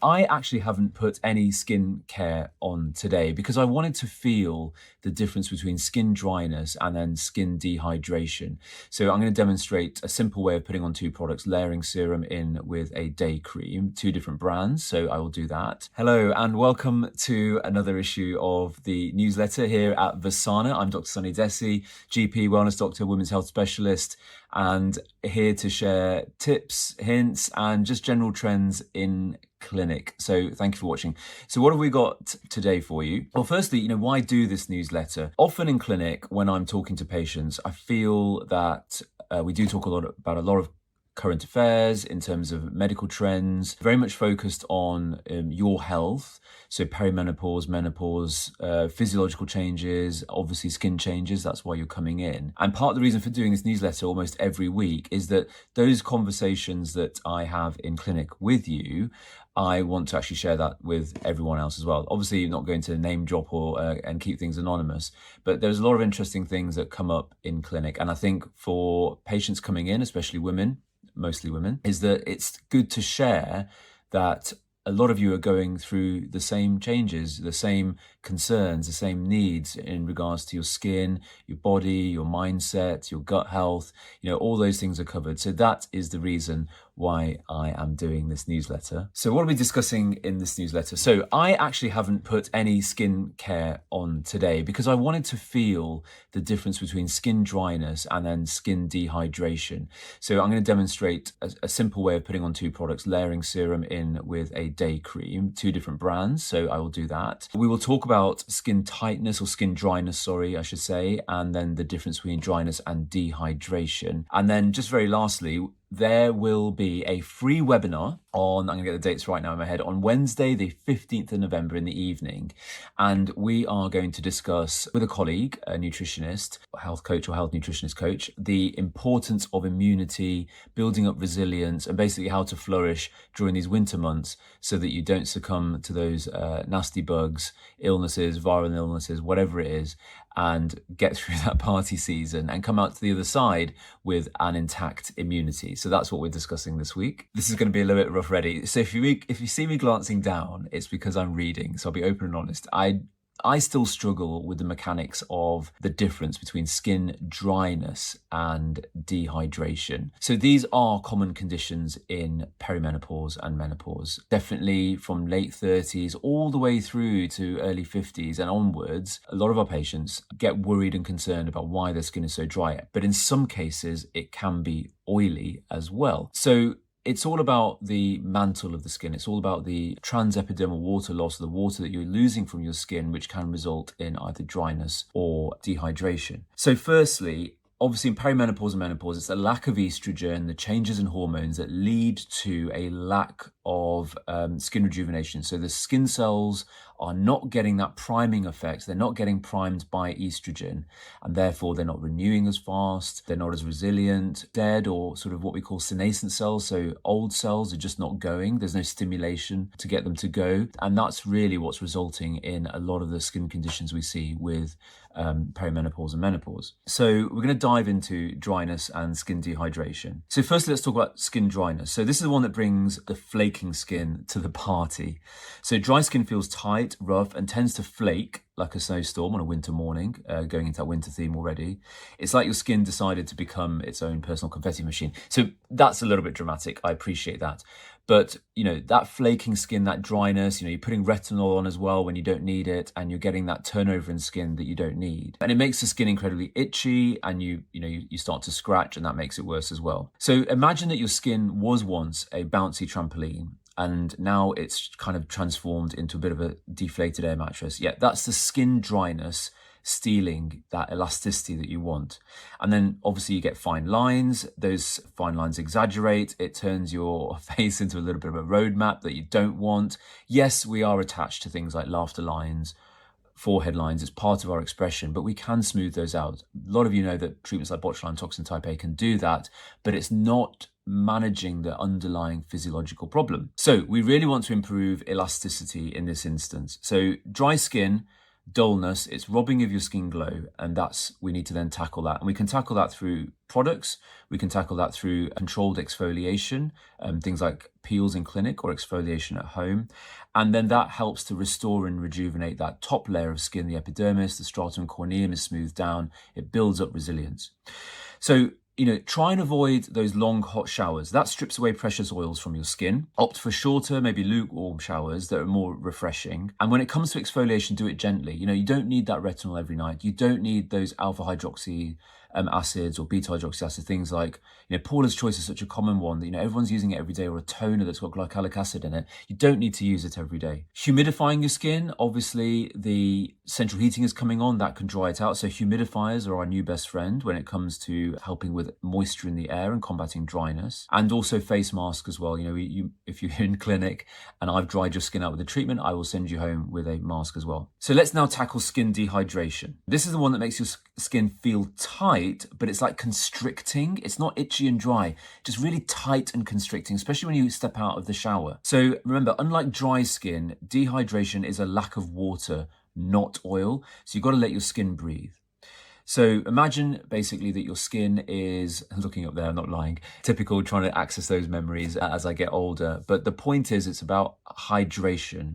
I actually haven't put any skin care on today because I wanted to feel the difference between skin dryness and then skin dehydration. So I'm going to demonstrate a simple way of putting on two products, layering serum in with a day cream, two different brands. So I will do that. Hello and welcome to another issue of the newsletter here at Vysana. I'm Dr. Sunny Dhesi, GP, wellness doctor, women's health specialist, and here to share tips, hints, and just general trends in clinic. So thank you for watching. So what have we got today for you? Well, firstly, why do this newsletter? Often in clinic, when I'm talking to patients, I feel that we do talk about a lot of current affairs in terms of medical trends, very much focused on your health. So perimenopause, menopause, physiological changes, obviously skin changes, that's why you're coming in. And part of the reason for doing this newsletter almost every week is that those conversations that I have in clinic with you, I want to actually share that with everyone else as well. Obviously, you're not going to name drop and keep things anonymous, but there's a lot of interesting things that come up in clinic. And I think for patients coming in, especially women, mostly women, is that it's good to share that a lot of you are going through the same changes, the same concerns, the same needs in regards to your skin, your body, your mindset, your gut health. All those things are covered. So that is the reason why I am doing this newsletter. So what are we discussing in this newsletter? So I actually haven't put any skin care on today because I wanted to feel the difference between skin dryness and then skin dehydration. So I'm going to demonstrate a simple way of putting on two products, layering serum in with a day cream, two different brands. So I will do that. We will talk about skin tightness or skin dryness, I should say, and then the difference between dryness and dehydration. And then just very lastly, there will be a free webinar on, I'm going to get the dates right now in my head, on Wednesday, the 15th of November in the evening. And we are going to discuss with a colleague, a nutritionist, health coach or health nutritionist coach, the importance of immunity, building up resilience, and basically how to flourish during these winter months so that you don't succumb to those nasty bugs, illnesses, viral illnesses, whatever it is, and get through that party season and come out to the other side with an intact immunity. So that's what we're discussing this week. This is going to be a little bit rough ready. So if you see me glancing down, it's because I'm reading. So I'll be open and honest. I still struggle with the mechanics of the difference between skin dryness and dehydration. So these are common conditions in perimenopause and menopause. Definitely from late 30s all the way through to early 50s and onwards, a lot of our patients get worried and concerned about why their skin is so dry. But in some cases, it can be oily as well. So it's all about the mantle of the skin. It's all about the transepidermal water loss, the water that you're losing from your skin, which can result in either dryness or dehydration. So firstly, obviously in perimenopause and menopause, it's the lack of estrogen, the changes in hormones that lead to a lack of skin rejuvenation. So the skin cells are not getting that priming effect. They're not getting primed by estrogen, and therefore they're not renewing as fast. They're not as resilient. Dead or sort of what we call senescent cells. So old cells are just not going. There's no stimulation to get them to go. And that's really what's resulting in a lot of the skin conditions we see with perimenopause and menopause. So we're going to dive into dryness and skin dehydration. So firstly, let's talk about skin dryness. So this is the one that brings the flaking skin to the party. So dry skin feels tight, rough, and tends to flake like a snowstorm on a winter morning, going into that winter theme already. It's like your skin decided to become its own personal confetti machine. So that's a little bit dramatic. I appreciate that. But, that flaking skin, that dryness, you're putting retinol on as well when you don't need it, and you're getting that turnover in skin that you don't need. And it makes the skin incredibly itchy, and you start to scratch, and that makes it worse as well. So imagine that your skin was once a bouncy trampoline, and now it's kind of transformed into a bit of a deflated air mattress. Yeah, that's the skin dryness stealing that elasticity that you want. And then obviously you get fine lines. Those fine lines exaggerate. It turns your face into a little bit of a roadmap that you don't want. Yes, we are attached to things like laughter lines, forehead lines. It's part of our expression, but we can smooth those out. A lot of you know that treatments like botulinum toxin type A can do that, but it's not managing the underlying physiological problem. So we really want to improve elasticity in this instance. So dry skin dullness, it's robbing of your skin glow, and we need to then tackle that. And we can tackle that through products, we can tackle that through controlled exfoliation, things like peels in clinic or exfoliation at home. And then that helps to restore and rejuvenate that top layer of skin, the epidermis, the stratum corneum is smoothed down, it builds up resilience. So, try and avoid those long hot showers. That strips away precious oils from your skin. Opt for shorter, maybe lukewarm showers that are more refreshing. And when it comes to exfoliation, do it gently. You don't need that retinol every night. You don't need those alpha hydroxy acids or beta hydroxy acids, things like, Paula's Choice is such a common one that, everyone's using it every day, or a toner that's got glycolic acid in it. You don't need to use it every day. Humidifying your skin, obviously the central heating is coming on, that can dry it out. So humidifiers are our new best friend when it comes to helping with moisture in the air and combating dryness. And also face masks as well. If you're in clinic and I've dried your skin out with a treatment, I will send you home with a mask as well. So let's now tackle skin dehydration. This is the one that makes your skin feel tight, but it's like constricting. It's not itchy and dry, just really tight and constricting, especially when you step out of the shower. So remember, unlike dry skin, dehydration is a lack of water, not oil. So you've got to let your skin breathe. So imagine basically that your skin is, looking up there, I'm not lying, typical, trying to access those memories as I get older. But the point is, it's about hydration.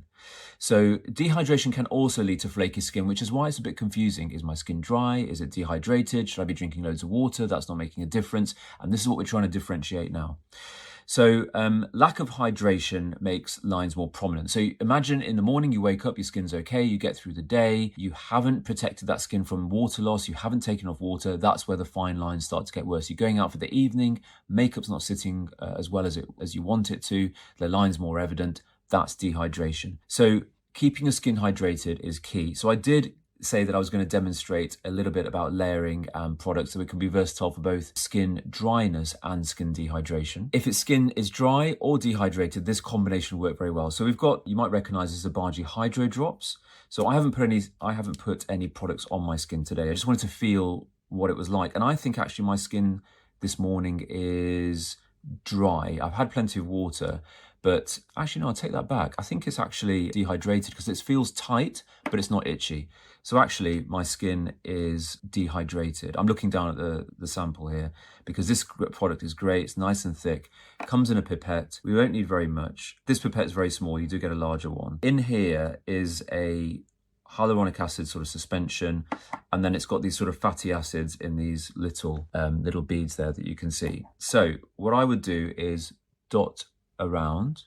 So dehydration can also lead to flaky skin, which is why it's a bit confusing. Is my skin dry? Is it dehydrated? Should I be drinking loads of water? That's not making a difference. And this is what we're trying to differentiate now. So lack of hydration makes lines more prominent. So imagine in the morning you wake up, your skin's okay, you get through the day, you haven't protected that skin from water loss, you haven't taken off water, that's where the fine lines start to get worse. You're going out for the evening, makeup's not sitting as well as you want it to, the line's more evident, that's dehydration. So keeping your skin hydrated is key. So I did say that I was going to demonstrate a little bit about layering products so it can be versatile for both skin dryness and skin dehydration. If its skin is dry or dehydrated, this combination will work very well. So we've got, you might recognize this, Abaji Hydro Drops. So I haven't put any products on my skin today. I just wanted to feel what it was like. And I think actually my skin this morning is dry. I've had plenty of water, but actually, no, I'll take that back. I think it's actually dehydrated because it feels tight, but it's not itchy. So actually, my skin is dehydrated. I'm looking down at the sample here because this product is great. It's nice and thick. Comes in a pipette. We won't need very much. This pipette is very small. You do get a larger one. In here is a hyaluronic acid sort of suspension, and then it's got these sort of fatty acids in these little beads there that you can see. So what I would do is dot around,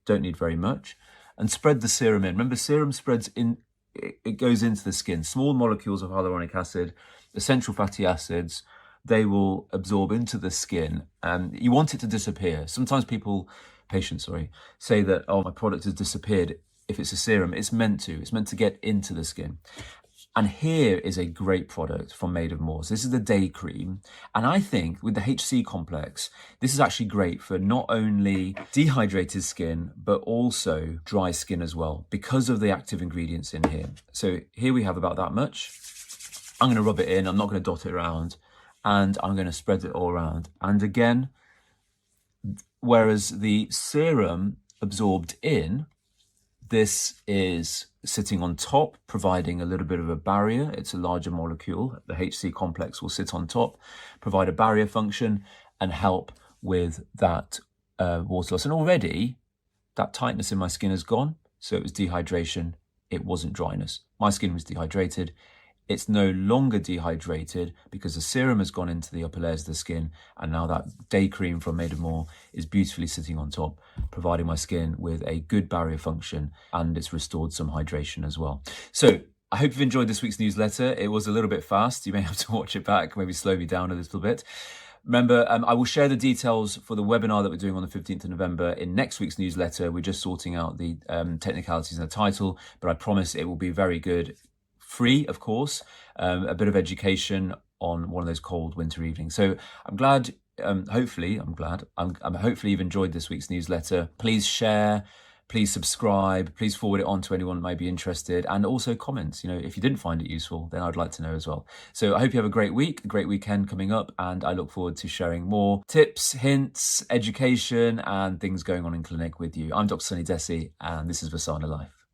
don't need very much, and spread the serum in. Remember, serum spreads in, it goes into the skin. Small molecules of hyaluronic acid, essential fatty acids, they will absorb into the skin. You want it to disappear. Sometimes patients say that, oh, my product has disappeared. If it's a serum, it's meant to get into the skin. And here is a great product from Made of More. So this is the day cream. And I think with the HC complex, this is actually great for not only dehydrated skin, but also dry skin as well, because of the active ingredients in here. So here we have about that much. I'm going to rub it in. I'm not going to dot it around. And I'm going to spread it all around. And again, whereas the serum absorbed in, this is sitting on top, providing a little bit of a barrier. It's a larger molecule. The HC complex will sit on top, provide a barrier function, and help with that water loss. And already, that tightness in my skin has gone. So it was dehydration. It wasn't dryness. My skin was dehydrated. It's no longer dehydrated because the serum has gone into the upper layers of the skin, and now that day cream from Made of More is beautifully sitting on top, providing my skin with a good barrier function, and it's restored some hydration as well. So I hope you've enjoyed this week's newsletter. It was a little bit fast. You may have to watch it back, maybe slow me down a little bit. Remember, I will share the details for the webinar that we're doing on the 15th of November in next week's newsletter. We're just sorting out the technicalities and the title, but I promise it will be very good. Free, of course, a bit of education on one of those cold winter evenings. So I'm glad, hopefully you've enjoyed this week's newsletter. Please share, please subscribe, please forward it on to anyone that might be interested, and also comments. If you didn't find it useful, then I'd like to know as well. So I hope you have a great week, a great weekend coming up, and I look forward to sharing more tips, hints, education, and things going on in clinic with you. I'm Dr. Sunny Dhesi, and this is Vysana Life.